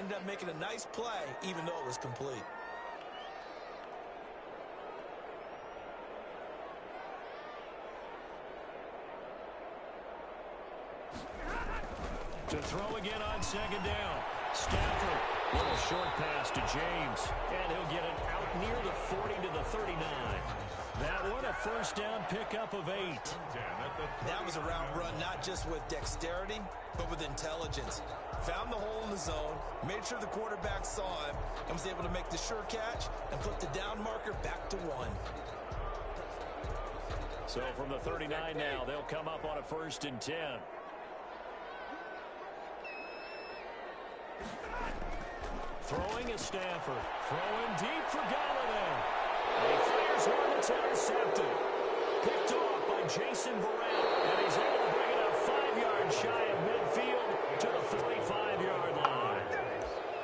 Ended up making a nice play, even though it was complete. To throw again on second down. Stafford, little short pass to James. And he'll get it out near the 40 to the 39. That one a first down pickup of 8. That was a route run not just with dexterity, but with intelligence. Found the hole in the zone, made sure the quarterback saw him, and was able to make the sure catch and flip the down marker back to 1. So from the 39 now, they'll come up on a 1st and 10. Throwing is Stafford. Throwing deep for Galladay. And he fires one that's intercepted. Picked off by Jason Verrett. And he's able to bring it up 5 yards shy of midfield to the 45-yard line.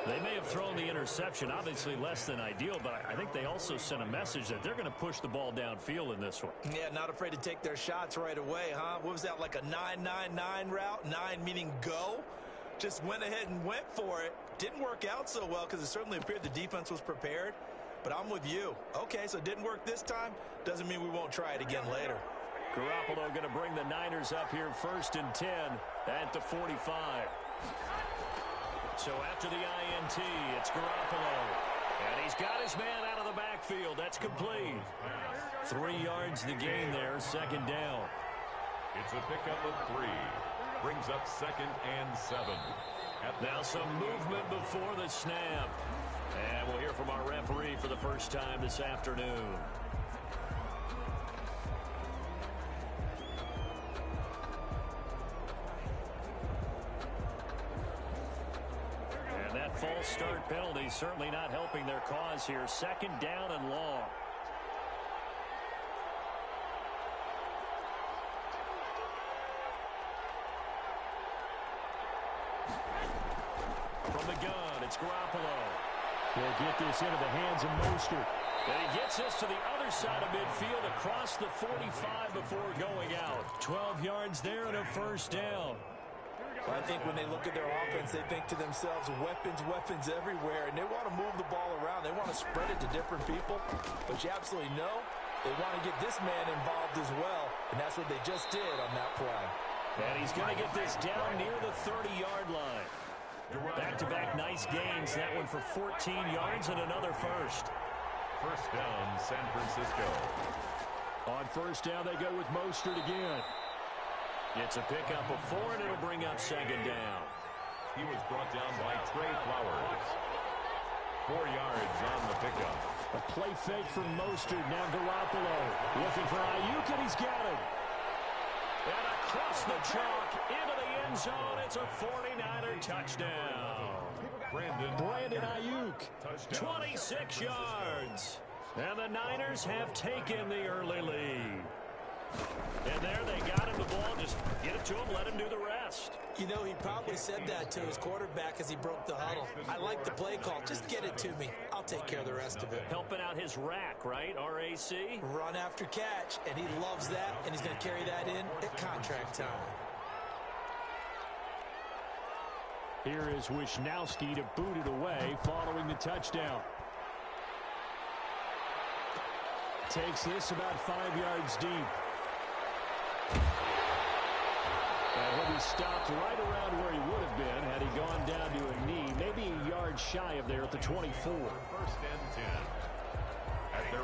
They may have thrown the interception, obviously less than ideal, but I think they also sent a message that they're going to push the ball downfield in this one. Yeah, not afraid to take their shots right away, huh? What was that, like a 9-9-9 route? 9 meaning go? Just went ahead and went for it. Didn't work out so well because it certainly appeared the defense was prepared. But I'm with you. Okay, so it didn't work this time. Doesn't mean we won't try it again later. Garoppolo going to bring the Niners up here 1st and 10 at the 45. So after the INT, it's Garoppolo. And he's got his man out of the backfield. That's complete. 3 yards the gain there, 2nd down. It's a pickup of 3. Brings up 2nd and 7. Now some movement before the snap. And we'll hear from our referee for the first time this afternoon. And that false start penalty certainly not helping their cause here. 2nd down and long. From the gun, it's Garoppolo. They'll get this into the hands of Mostert. And he gets this to the other side of midfield across the 45 before going out. 12 yards there and a 1st down. Well, I think when they look at their offense, they think to themselves, weapons, weapons everywhere. And they want to move the ball around. They want to spread it to different people. But you absolutely know they want to get this man involved as well. And that's what they just did on that play. And he's going to get this down near the 30-yard line. Back-to-back nice gains. That one for 14 yards and another first. 1st down, San Francisco. On 1st down, they go with Mostert again. It's a pickup of 4, and it'll bring up 2nd down. He was brought down by Trey Flowers. 4 yards on the pickup. A play fake from Mostert. Now Garoppolo looking for Ayuk, and he's got it. And across the chalk into the end zone. It's a 49er touchdown. Brandon Ayuk, 26 yards. And the Niners have taken the early lead. And there they got him the ball. Just get it to him, let him do the rest. You know, he probably said that to his quarterback as he broke the huddle. I like the play call. Just get it to me. I'll take care of the rest of it. Helping out his rack, right? RAC? Run after catch, and he loves that, and he's going to carry that in at contract time. Here is Wisnowski to boot it away following the touchdown. Takes this about 5 yards deep. And he'll be stopped right around where he would have been had he gone down to a knee, maybe a yard shy of there at the 24. 1st and 10.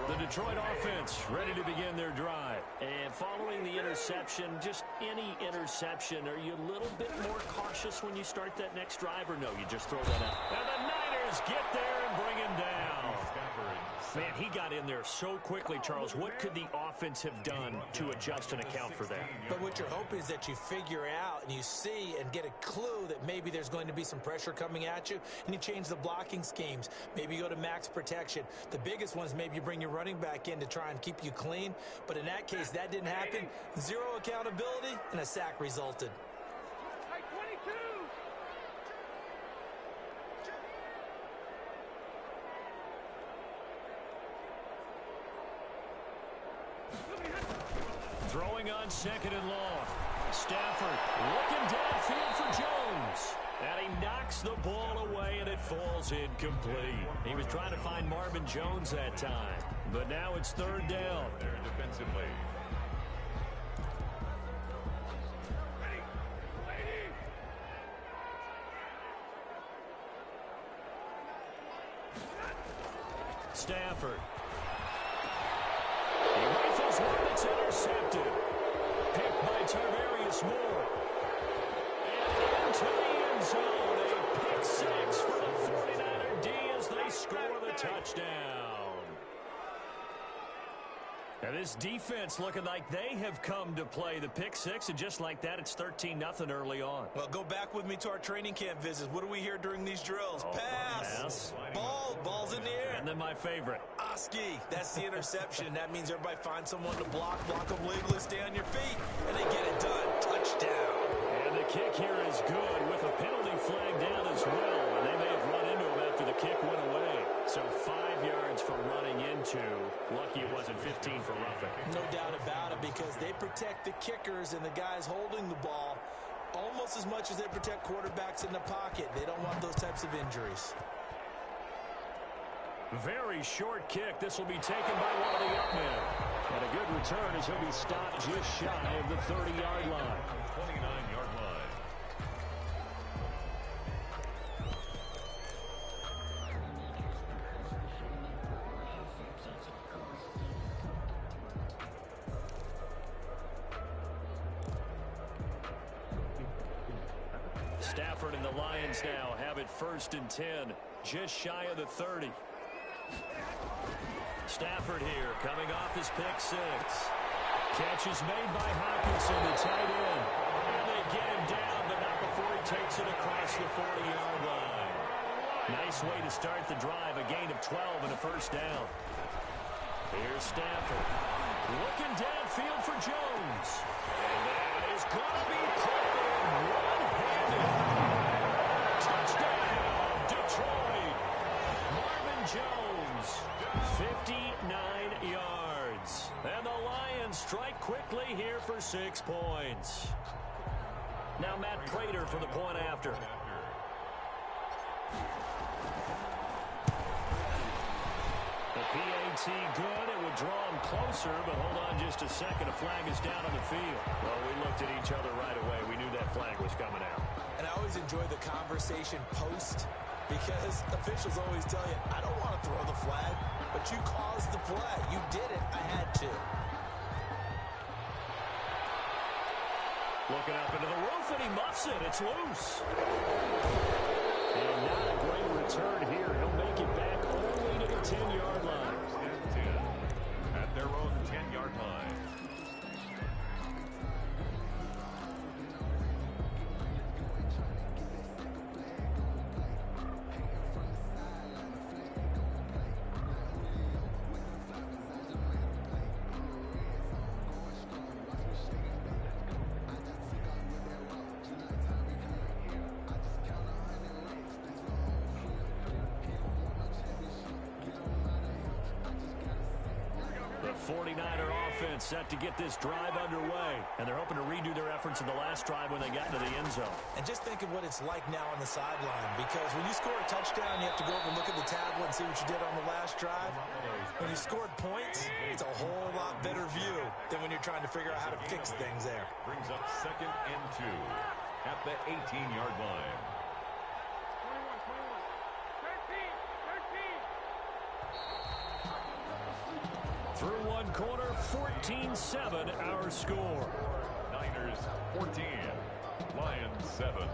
The Detroit offense ready to begin their drive. And following the interception, just any interception, are you a little bit more cautious when you start that next drive, or no, you just throw that out? And the Niners get there and bring him down. Man, he got in there so quickly, Charles. What could the offense have done to adjust and account for that? But what you're hoping is that you figure out and you see and get a clue that maybe there's going to be some pressure coming at you, and you change the blocking schemes. Maybe you go to max protection. The biggest one is maybe you bring your running back in to try and keep you clean. But in that case, that didn't happen. Zero accountability, and a sack resulted. Throwing on 2nd and long. Stafford looking downfield for Jones. And he knocks the ball away, and it falls incomplete. He was trying to find Marvin Jones that time. But now it's third down. There defensively. Stafford. He rifles one that's intercepted. Picked by Tarvarius Moore. And into the end zone. A pick six for the 49er D as they score the touchdown. Now this defense looking like they have come to play the pick six, and just like that, it's 13-0 early on. Well, go back with me to our training camp visits. What do we hear during these drills? Pass. Ball's in the air. And then my favorite. Oski. That's the interception. That means everybody finds someone to block them legally, stay on your feet, and they get it done. Touchdown. And the kick here is good with a penalty flag down as well. And they may have run into him after the kick went away. So 5 yards for running into. Lucky it wasn't 15 for roughing. No doubt about it, because they protect the kickers and the guys holding the ball almost as much as they protect quarterbacks in the pocket. They don't want those types of injuries. Very short kick. This will be taken by one of the up men. And a good return as he'll be stopped just shy of the 30-yard line. 29-yard line. Stafford and the Lions now have it 1st and 10, just shy of the 30. Stafford here coming off his pick six. Catch is made by Hawkinson, the tight end. And they get him down, but not before he takes it across the 40-yard line. Nice way to start the drive, a gain of 12 and a first down. Here's Stafford. Looking downfield for Jones. And that is going to be caught in one-handed. Touchdown, Detroit. Marvin Jones, 59 yards. And the Lions strike quickly here for 6 points. Now Matt Prater for the point after. The PAT good. It would draw him closer, but hold on just a second. A flag is down on the field. Well, we looked at each other right away. We knew that flag was coming out. And I always enjoy the conversation post, because officials always tell you, I don't want to throw the flag, but you caused the play. You did it. I had to. Looking up into the roof, and he muffs it. It's loose. And not a great return here. He'll make it back only to the 10-yard line. 10 at their own 10-yard line. The 49er offense set to get this drive underway. And they're hoping to redo their efforts in the last drive when they got into the end zone. And just think of what it's like now on the sideline, because when you score a touchdown, you have to go over and look at the tablet and see what you did on the last drive. When you scored points, it's a whole lot better view than when you're trying to figure out how to fix things there. Brings up 2nd and 2 at the 18-yard line. Through one quarter, 14-7 our score. Niners 14, Lions 7.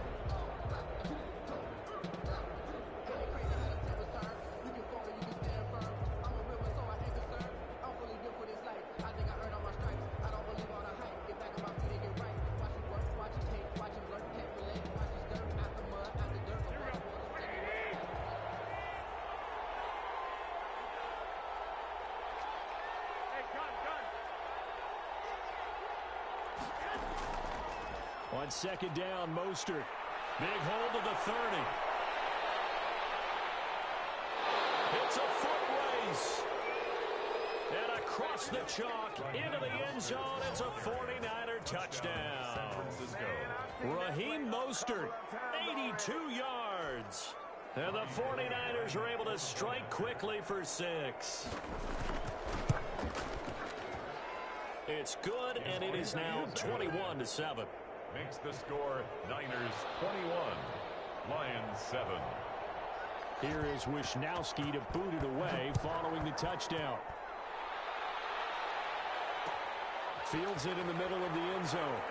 On 2nd down, Mostert. Big hold of the 30. It's a foot race. And across the chalk into the end zone. It's a 49er touchdown. Raheem Mostert, 82 yards. And the 49ers are able to strike quickly for 6. It's good, and it is now 21-7. Makes the score Niners 21, Lions 7. Here is Wisnowski to boot it away following the touchdown. Fields it in the middle of the end zone.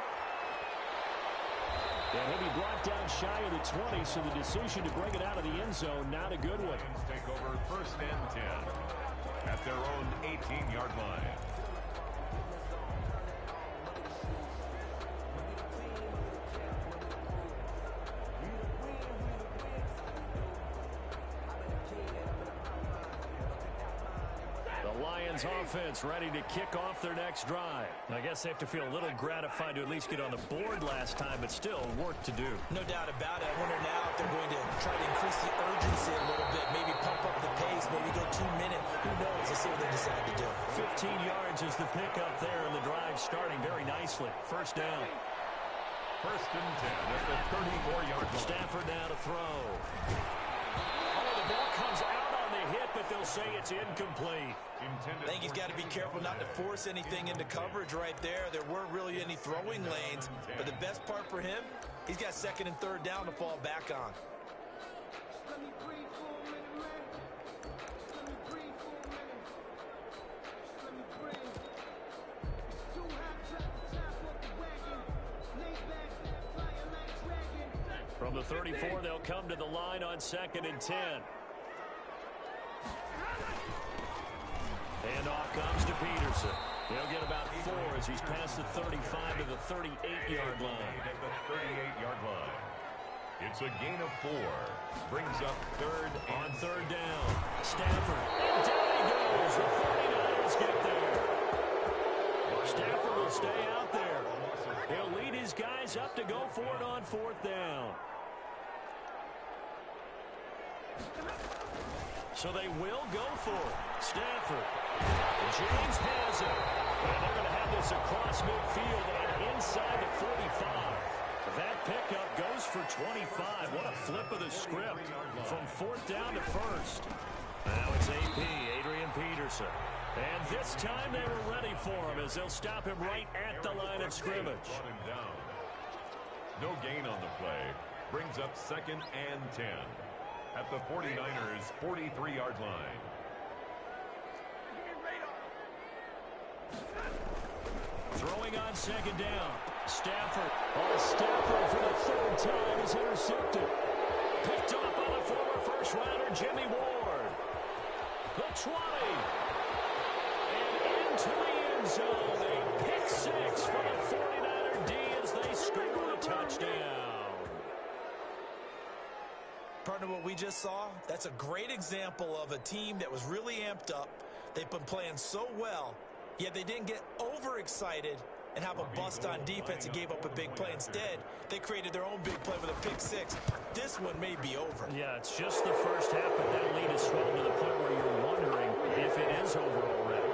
And he'll be brought down shy of the 20, so the decision to bring it out of the end zone, not a good one. Lions take over 1st and 10 at their own 18-yard line. Offense ready to kick off their next drive. I guess they have to feel a little gratified to at least get on the board last time, but still work to do. No doubt about it. I wonder now if they're going to try to increase the urgency a little bit, maybe pump up the pace, maybe go 2 minute. Who knows? Let's see what they decide to do. 15 yards is the pickup there, and the drive starting very nicely. 1st down. 1st and 10 at the 34-yard line. Stafford now to throw. Oh, the ball comes out on the hit, but they'll say it's incomplete. I think he's got to be careful not to force anything into coverage right there. There weren't really any throwing lanes, but the best part for him, he's got 2nd and 3rd down to fall back on. From the 34, they'll come to the line on 2nd and 10. And off comes to Peterson. He'll get about 4 as he's past the 35 to the 38-yard line. At the 38-yard line. It's a gain of 4. Brings up 3rd on 3rd down. Stafford. And down he goes. The 49ers get there. Stafford will stay out there. He'll lead his guys up to go for it on 4th down. So they will go for it. Stafford. James has it. And they're going to have this across midfield and inside the 45. That pickup goes for 25. What a flip of the script. From 4th down to 1st. Now it's AP, Adrian Peterson. And this time they were ready for him as they'll stop him right at the line of scrimmage. No gain on the play. Brings up 2nd and 10. At the 49ers' 43-yard line. Throwing on 2nd down. Stafford. Stafford for the 3rd time is intercepted. Picked up by the former first-rounder Jimmy Ward. The 20. And into the end zone. A pick 6 for the 49er D as they score a touchdown. Partner, what we just saw, that's a great example of a team that was really amped up. They've been playing so well, yet they didn't get overexcited and have a bust on defense and gave up a big play. Instead, they created their own big play with a pick 6. This one may be over. Yeah, it's just the first half, but that lead is swelled to the point where you're wondering if it is over already.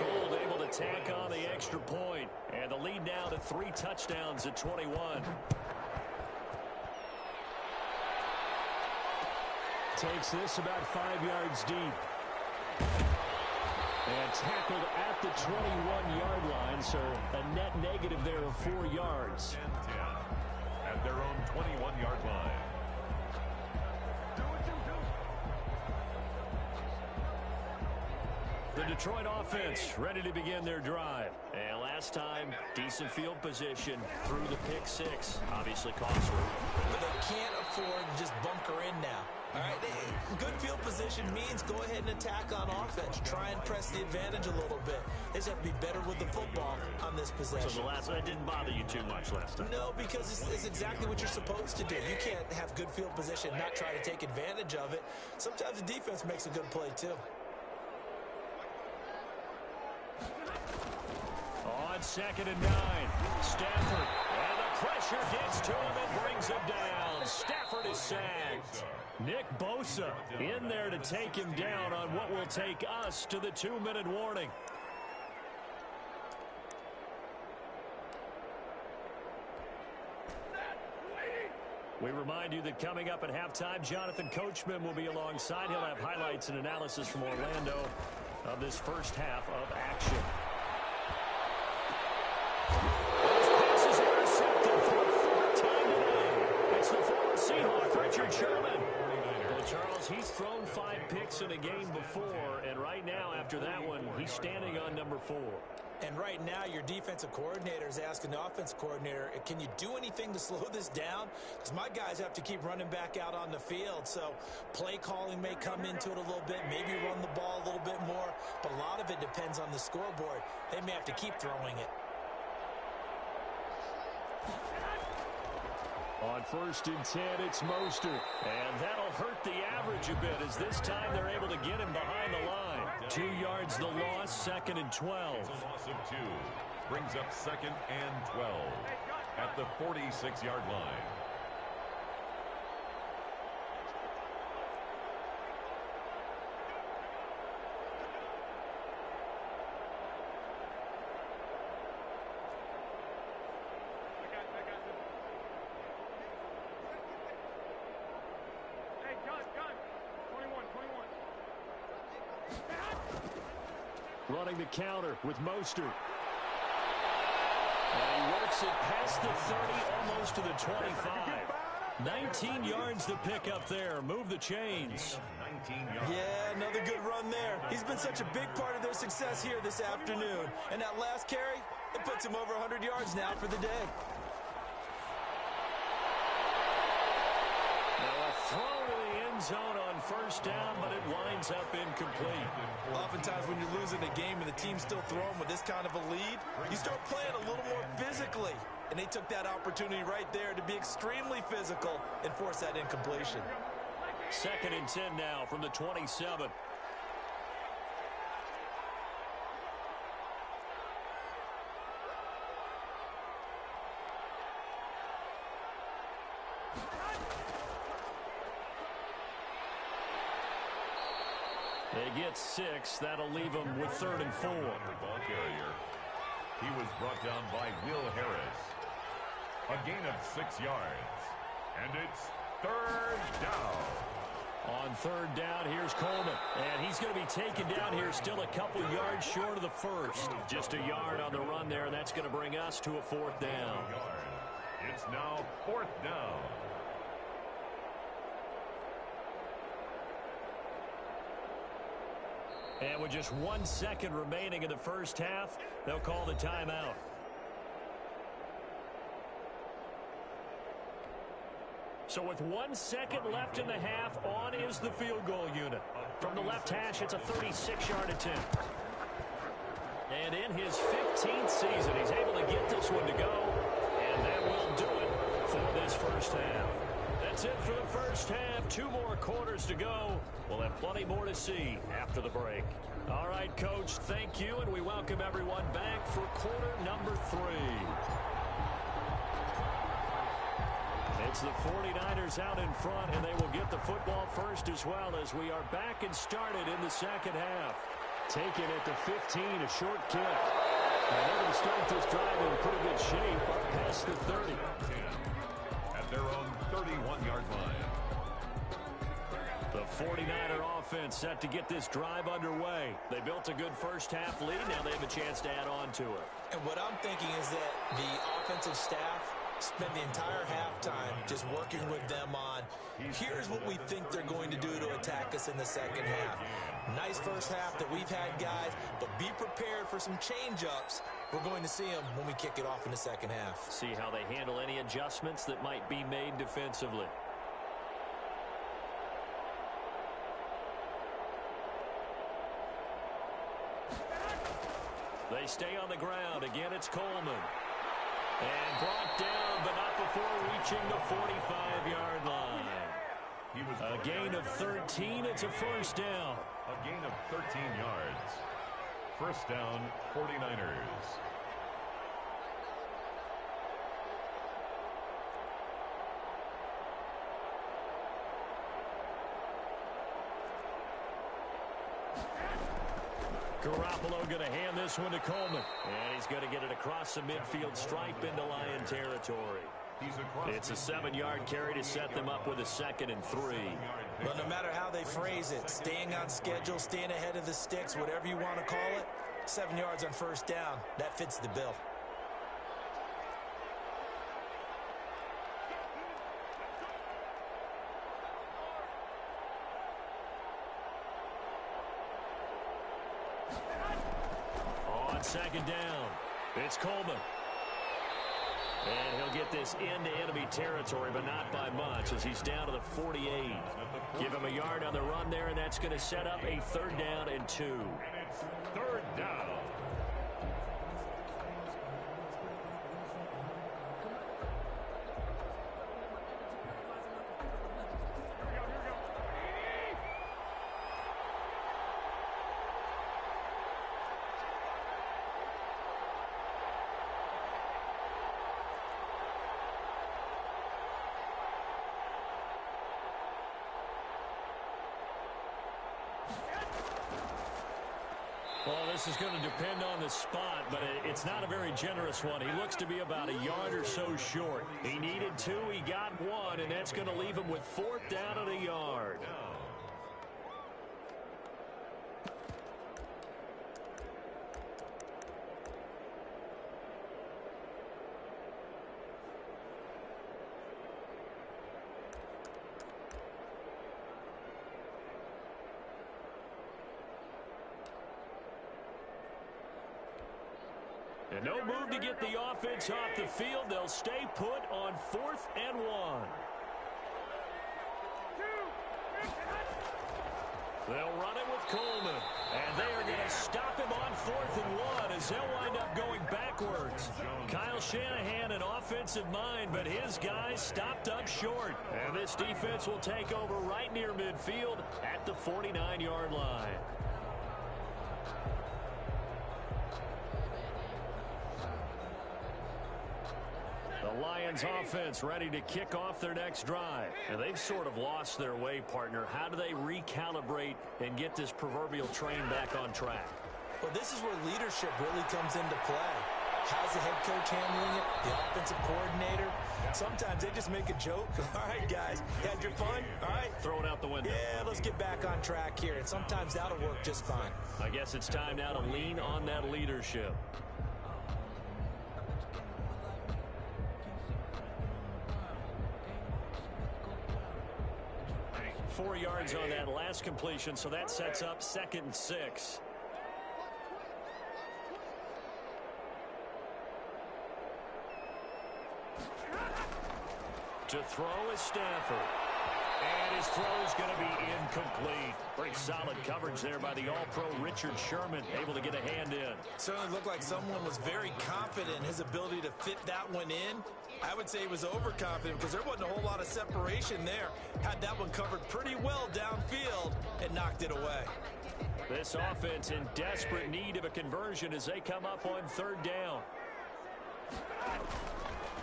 Gold able to tack on the extra point, and the lead now to 3 touchdowns at 21. Takes this about 5 yards deep. And tackled at the 21-yard line, so a net negative there of 4 yards. 10 at their own 21-yard line. The Detroit offense ready to begin their drive. And last time, decent field position through the pick 6. Obviously costly. But they can't afford to just bunker in now. All right, good field position means go ahead and attack on offense. Try and press the advantage a little bit. They just have to be better with the football on this possession. So the last one didn't bother you too much last time? No, because it's exactly what you're supposed to do. You can't have good field position, not try to take advantage of it. Sometimes the defense makes a good play, too. On 2nd and 9, Stafford. And the pressure gets to him and brings him down. Stafford is sacked. Nick Bosa in there to take him down on what will take us to the 2-minute warning. We remind you that coming up at halftime, Jonathan Coachman will be alongside. He'll have highlights and analysis from Orlando of this first half of action. This pass is intercepted for the fourth time today. It's the former Seahawk, Richard Sherman. Well, Charles, he's thrown 5 picks in a game before, and right now, after that one, he's standing on number 4. And right now, your defensive coordinator is asking the offensive coordinator, can you do anything to slow this down? Because my guys have to keep running back out on the field. So play calling may come into it a little bit, maybe run the ball a little bit more. But a lot of it depends on the scoreboard. They may have to keep throwing it. On 1st and 10, it's Mostert. And that'll hurt the average a bit as this time they're able to get him behind the line. 2 yards the loss, 2nd and 12. It's a loss of 2. Brings up 2nd and 12 at the 46-yard line. Running the counter with Mostert. And he works it past the 30, almost to the 25. 19 yards to pick up there. Move the chains. 19 yards. Yeah, another good run there. He's been such a big part of their success here this afternoon. And that last carry, it puts him over 100 yards now for the day. Now a throw to the end zone on 1st down, but it winds up incomplete. Oftentimes when you're losing a game and the team's still throwing with this kind of a lead, you start playing a little more physically. And they took that opportunity right there to be extremely physical and force that incompletion. 2nd and 10 now from the 27. They get 6. That'll leave them with 3rd and 4. The ball carrier. He was brought down by Will Harris. A gain of 6 yards. And it's 3rd down. On 3rd down, here's Coleman. And he's going to be taken down here, still a couple yards short of the first. Just a yard on the run there, and that's going to bring us to a 4th down. It's now 4th down. And with just 1 second remaining in the first half, they'll call the timeout. So with 1 second left in the half, on is the field goal unit. From the left hash, it's a 36-yard attempt. And in his 15th season, he's able to get this one to go. And that will do it for this first half. That's it for the first half. 2 more quarters to go. We'll have plenty more to see after the break. All right, Coach, thank you, and we welcome everyone back for quarter number 3. It's the 49ers out in front, and they will get the football first as well as we are back and started in the second half. Taken at the 15, a short kick. And they're going to start this drive in pretty good shape up past the 30. At their own 31-yard line. The 49er offense set to get this drive underway. They built a good first half lead. Now they have a chance to add on to it. And what I'm thinking is that the offensive staff spend the entire halftime just working with them on, here's what we think they're going to do to attack us in the second half. Nice first half that we've had, guys, but be prepared for some change-ups. We're going to see them when we kick it off in the second half. See how they handle any adjustments that might be made defensively. They stay on the ground. Again, it's Coleman. And brought down, but not before reaching the 45-yard line. A gain of 13. It's a first down. A gain of 13 yards. First down, 49ers. Garoppolo going to hand this one to Coleman. And he's going to get it across the midfield stripe into Lion territory. It's a 7-yard carry to set them up with a 2nd and 3. Well, no matter how they phrase it, staying on schedule, staying ahead of the sticks, whatever you want to call it, 7 yards on first down, that fits the bill. On 2nd down, it's Coleman. And he'll get this into enemy territory, but not by much, as he's down to the 48. Give him a yard on the run there, and that's going to set up a 3rd down and 2. And it's 3rd down. Well, this is going to depend on the spot, but it's not a very generous one. He looks to be about a yard or so short. He needed 2, he got 1, and that's going to leave him with 4th down and a yard. And no move to get the offense off the field. They'll stay put on 4th and 1. They'll run it with Coleman. And they are going to stop him on 4th and 1 as they'll wind up going backwards. Kyle Shanahan, an offensive mind, but his guys stopped up short. And this defense will take over right near midfield at the 49-yard line. The Lions offense ready to kick off their next drive. And they've sort of lost their way, partner. How do they recalibrate and get this proverbial train back on track? Well, this is where leadership really comes into play. How's the head coach handling it? The offensive coordinator? Sometimes they just make a joke. All right, guys, you had your fun? All right. Throw it out the window. Yeah, let's get back on track here. And sometimes that'll work just fine. I guess it's time now to lean on that leadership. 4 yards on that last completion, so that sets up 2nd and 6. To throw is Stafford. And his throw is going to be incomplete. Pretty solid coverage there by the All-Pro Richard Sherman, able to get a hand in. Certainly looked like someone was very confident in his ability to fit that one in. I would say he was overconfident because there wasn't a whole lot of separation there. Had that one covered pretty well downfield and knocked it away. This offense in desperate need of a conversion as they come up on 3rd down.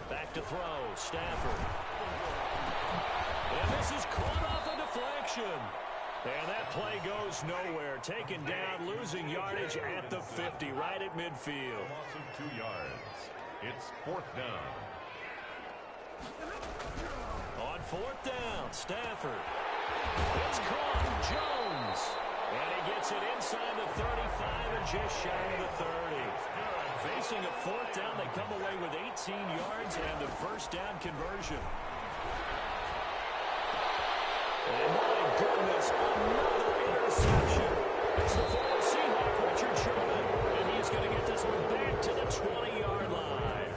Back to throw, Stafford. And this is caught off a deflection. And that play goes nowhere. Taken down, losing yardage at the 50, right at midfield. Loss of 2 yards. It's 4th down. On 4th down, Stafford. It's caught, Jones. And he gets it inside the 35 and just shy of the 30. Facing a 4th down, they come away with 18 yards and the 1st down conversion. And my goodness, another interception. It's the former Seahawk, Richard Sherman. And he's going to get this one back to the 20-yard line.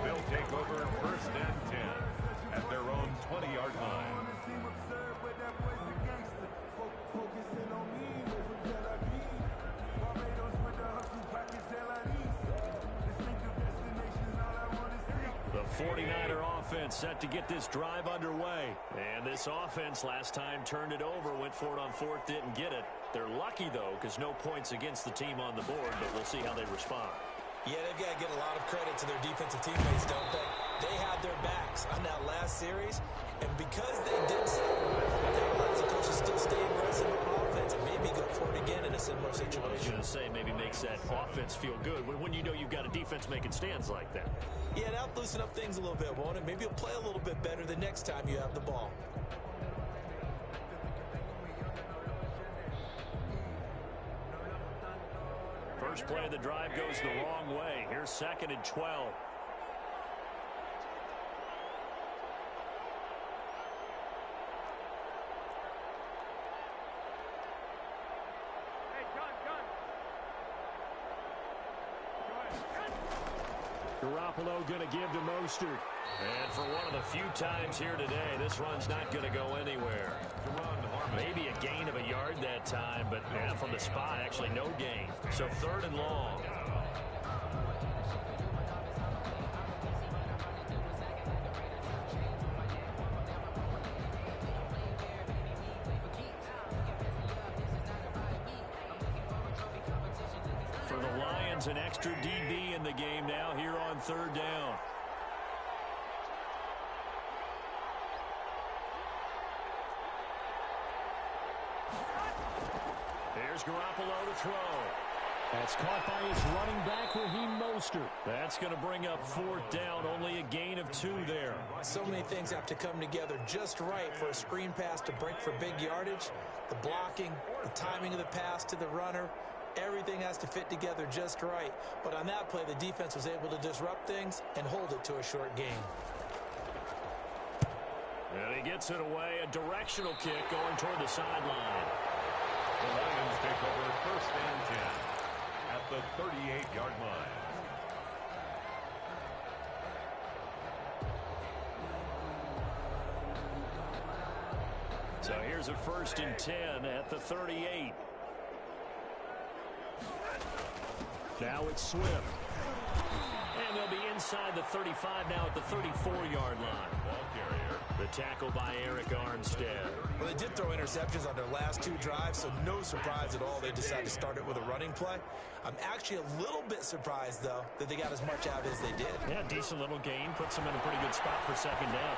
They'll take over 1st and 10 at their own 20-yard line. The 49er offense set to get this drive underway. And this offense last time turned it over, went for it on 4th, didn't get it. They're lucky, though, because no points against the team on the board, but we'll see how they respond. Yeah, they've got to get a lot of credit to their defensive teammates, don't they? They had their backs on that last series, and because they did so, that allows the coaches still stay aggressive on offense and maybe go for it again in a similar situation. I was going to say, maybe makes that that offense feel good when you know you've got a defense making stands like that. Yeah, that'll loosen up things a little bit, won't it? Maybe you'll play a little bit better the next time you have the ball. First play of the drive goes the wrong way. Here's 2nd and 12. Garoppolo going to give to Mostert. And for one of the few times here today, this run's not going to go anywhere. Maybe a gain of a yard that time, but from the spot, actually no gain. So 3rd and long. For the Lions, an extra DB in the game now here on 3rd down. Here's Garoppolo to throw. That's caught by his running back, Raheem Mostert. That's going to bring up 4th down, only a gain of 2 there. So many things have to come together just right for a screen pass to break for big yardage. The blocking, the timing of the pass to the runner, everything has to fit together just right. But on that play, the defense was able to disrupt things and hold it to a short gain. And he gets it away, a directional kick going toward the sideline. The Lions take over 1st and 10 at the 38-yard line. So here's a 1st and 10 at the 38. Now it's Swift. And they'll be inside the 35 now at the 34-yard line. Ball carrier. The tackle by Eric Armstead. Well, they did throw interceptions on their last 2 drives, so no surprise at all they decided to start it with a running play. I'm actually a little bit surprised, though, that they got as much out as they did. Yeah, decent little gain. Puts them in a pretty good spot for 2nd down.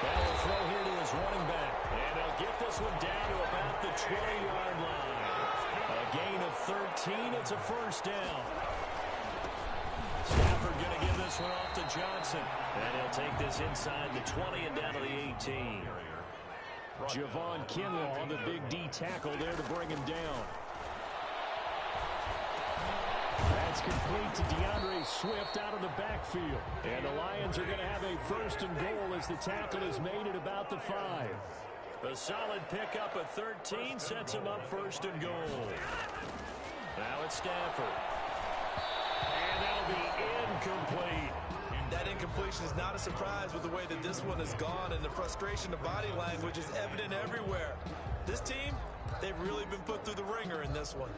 Now will throw here to his running back. And they'll get this one down to about the 20-yard line. A gain of 13. It's a 1st down. Stafford going to give this one off to Johnson. And he'll take this inside the 20 and down to the 18. Javon Kinlaw, the big D tackle there to bring him down. That's complete to DeAndre Swift out of the backfield. And the Lions are going to have a 1st and goal as the tackle is made at about the 5. A solid pickup of 13 sets him up 1st and goal. Now it's Stafford. And that'll be incomplete. That incompletion is not a surprise with the way that this one has gone, and the frustration of body language is evident everywhere. This team, they've really been put through the ringer in this one.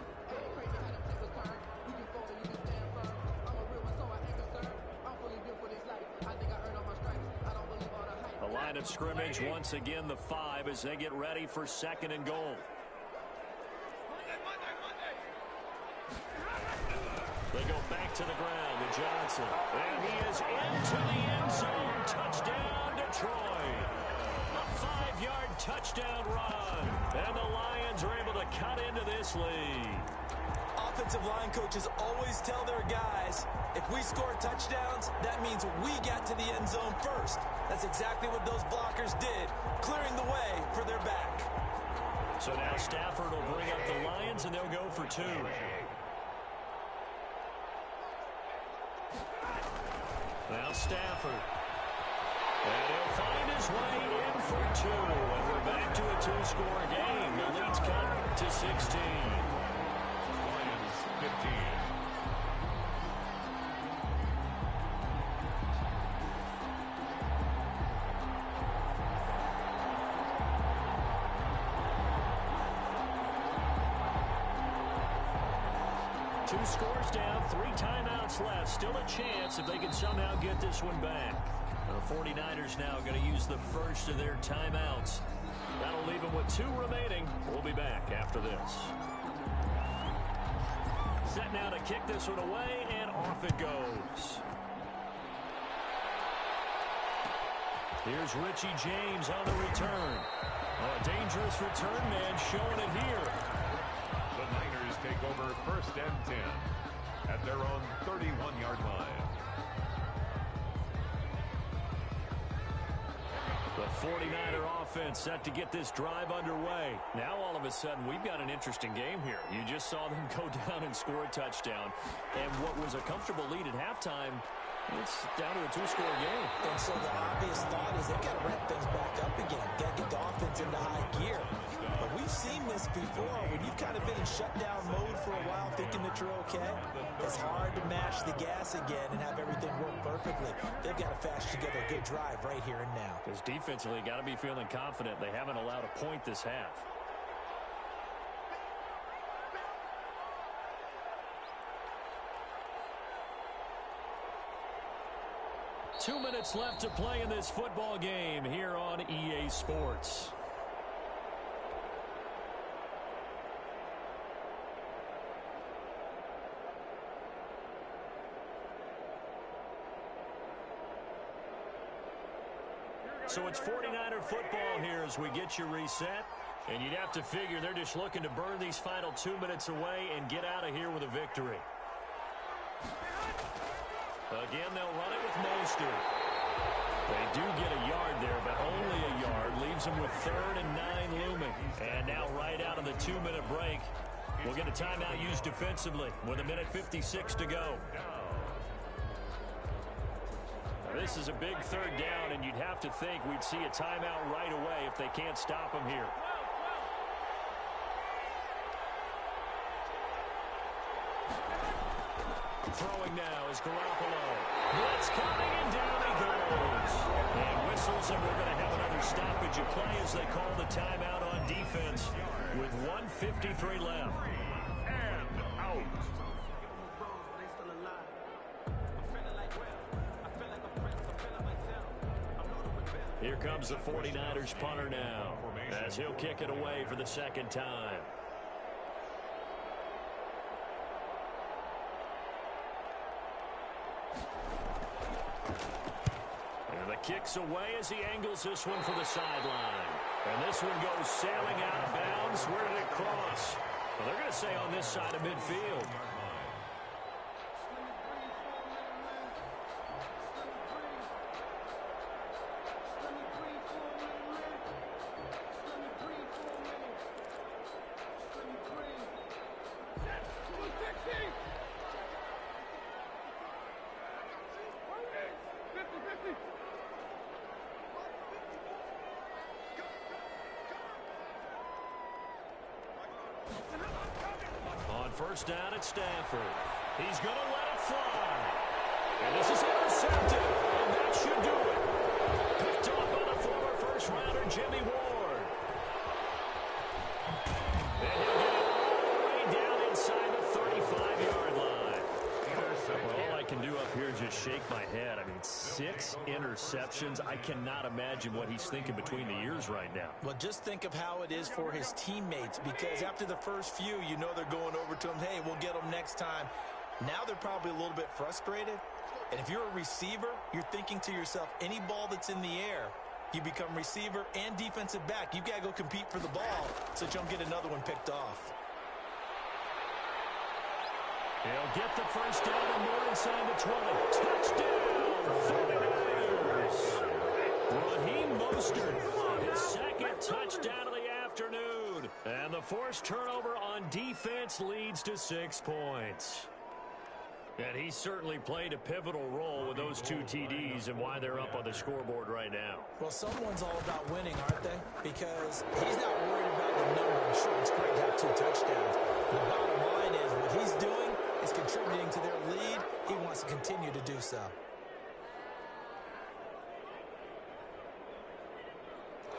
The line of scrimmage once again the 5 as they get ready for 2nd and goal. They go back to the ground to Johnson. And he is into the end zone. Touchdown, Detroit. A 5-yard touchdown run. And the Lions are able to cut into this lead. Offensive line coaches always tell their guys, if we score touchdowns, that means we get to the end zone first. That's exactly what those blockers did, clearing the way for their back. So now Stafford will bring up the Lions, and they'll go for 2. Now Stafford. And he'll find his way in for 2. And we're back to a 2-score game. The lead's cut to 16. Lions 15. Two scores down, 3 timeouts left. Still a chance if they can somehow get this one back. The 49ers now going to use the first of their timeouts. That'll leave them with 2 remaining. We'll be back after this. Set now to kick this one away, and off it goes. Here's Richie James on the return. Oh, a dangerous return man showing it here. The Niners take over 1st and 10 at their own 31-yard line. The 49er offense set to get this drive underway. Now all of a sudden we've got an interesting game here. You just saw them go down and score a touchdown. And what was a comfortable lead at halftime, it's down to a two-score game. And so the obvious thought is they've got to ramp things back up again. Got to get the offense into high gear. But we've seen this before. When you've kind of been in shutdown mode for a while thinking that you're okay, it's hard to mash the gas again and have everything work perfectly. They've got to fash together a good drive right here and now. Because defensively, got to be feeling confident. They haven't allowed a point this half. Two minutes left to play in this football game here on EA Sports. So it's 49er football here as we get you reset. And you'd have to figure they're just looking to burn these final 2 minutes away and get out of here with a victory. Again, they'll run it with Mostert. They do get a yard there, but only a yard. Leaves them with 3rd and 9 looming. And now right out of the 2-minute break, we'll get a timeout used defensively with 1:56 to go. This is a big 3rd down, and you'd have to think we'd see a timeout right away if they can't stop them here. Throwing now is Garoppolo. Blitz coming, and down he goes. And whistles, and we're going to have another stoppage of play as they call the timeout on defense with 1:53 left. And out. Here comes the 49ers punter now as he'll kick it away for the 2nd time. And the kick's away as he angles this one for the sideline. And this one goes sailing out of bounds. Where did it cross? Well, they're going to say on this side of midfield. On 1st down at Stanford. He's going to let it fly. And this is intercepted. And that should do it. Picked off by the former first-rounder Jimmy Ward. And he'll get it all the way down inside the 35-yard line. Well, all I can do up here is just shake my head. I mean, 6 interceptions. I cannot imagine what he's thinking between the ears right now. Well, just think of how it is for his teammates, because after the first few, you know they're going over to him, hey, we'll get them next time. Now they're probably a little bit frustrated. And if you're a receiver, you're thinking to yourself, any ball that's in the air, you become receiver and defensive back. You've got to go compete for the ball so you don't get another one picked off. He'll get the 1st down and more inside the 20. Touchdown, 49ers. Raheem Mostert, his 2nd touchdown of the afternoon. And the forced turnover on defense leads to 6 points. And he certainly played a pivotal role with those 2 TDs and why they're up on the scoreboard right now. Well, someone's all about winning, aren't they? Because he's not worried about the number. Sure, it's great to have 2 touchdowns. The bottom line is what he's doing is contributing to their lead. He wants to continue to do so.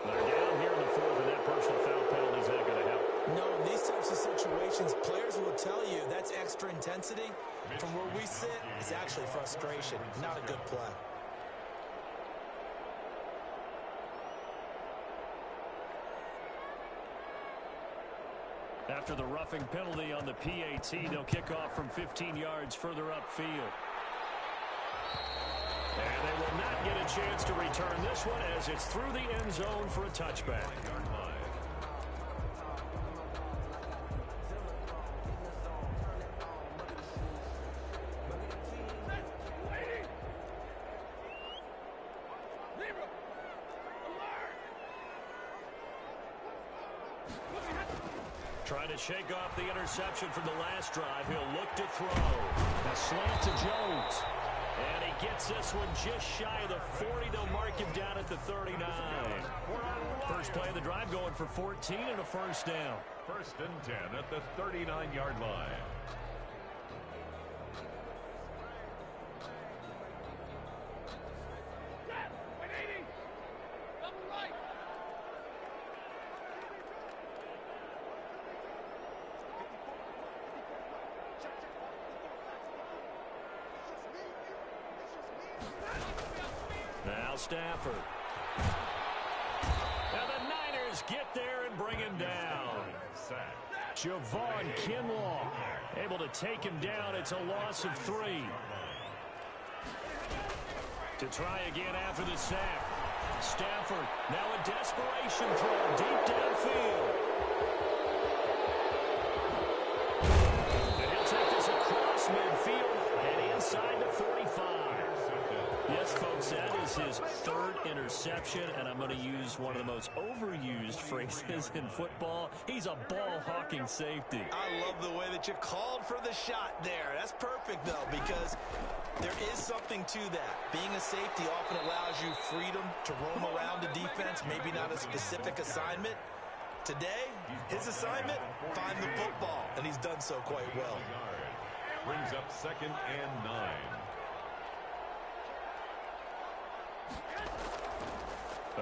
They're down here in the 4th, and that personal foul penalty is not going to help. No, in these types of situations, players will tell you that's extra intensity. From where we sit, it's actually frustration, not a good play. After the roughing penalty on the PAT, they'll kick off from 15 yards further upfield. And they will not get a chance to return this one as it's through the end zone for a touchback. Trying to shake off the interception from the last drive. He'll look to throw. A slant to Jones. And he gets this one just shy of the 40. They'll mark him down at the 39. First play of the drive going for 14 and a first down. 1st and 10 at the 39-yard line. Now Stafford. And the Niners get there and bring him down. Javon Kinlaw able to take him down. It's a loss of 3. To try again after the sack. Stafford now a desperation throw deep downfield. And he'll take this across midfield and inside the 45. Yes, folks, that is his 3rd interception, and I'm going to use one of the most overused phrases in football. He's a ball-hawking safety. I love the way that you called for the shot there. That's perfect, though, because there is something to that. Being a safety often allows you freedom to roam around the defense, maybe not a specific assignment. Today, his assignment, find the football, and he's done so quite well. Brings up 2nd and 9.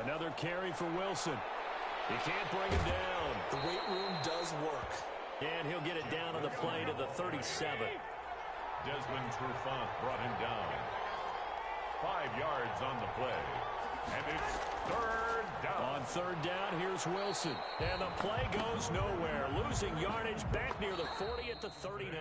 Another carry for Wilson. He can't bring him down. The weight room does work. And he'll get it down on the play to the 37. Desmond Trufant brought him down. 5 yards on the play. And it's 3rd down. On 3rd down, here's Wilson. And the play goes nowhere. Losing yardage back near the 40 at the 39.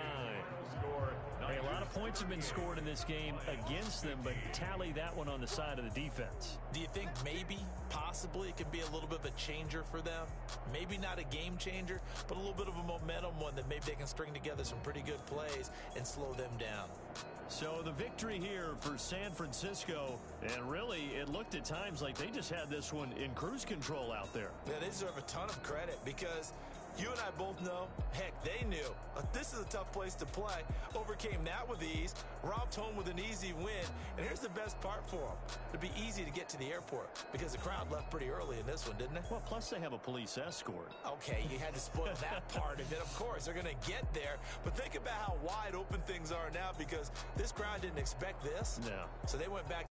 Hey, a lot of points have been scored in this game against them, but tally that one on the side of the defense. Do you think maybe, possibly, it could be a little bit of a changer for them? Maybe not a game changer, but a little bit of a momentum one that maybe they can string together some pretty good plays and slow them down. So the victory here for San Francisco, and really it looked at times like they just had this one in cruise control out there. Yeah, they deserve a ton of credit because you and I both know, heck, they knew. This is a tough place to play. Overcame that with ease, robbed home with an easy win, and here's the best part for them. It'd be easy to get to the airport because the crowd left pretty early in this one, didn't it? Well, plus they have a police escort. Okay, you had to spoil that part of it. Of course, they're going to get there, but think about how wide open things are now because this crowd didn't expect this. No. So they went back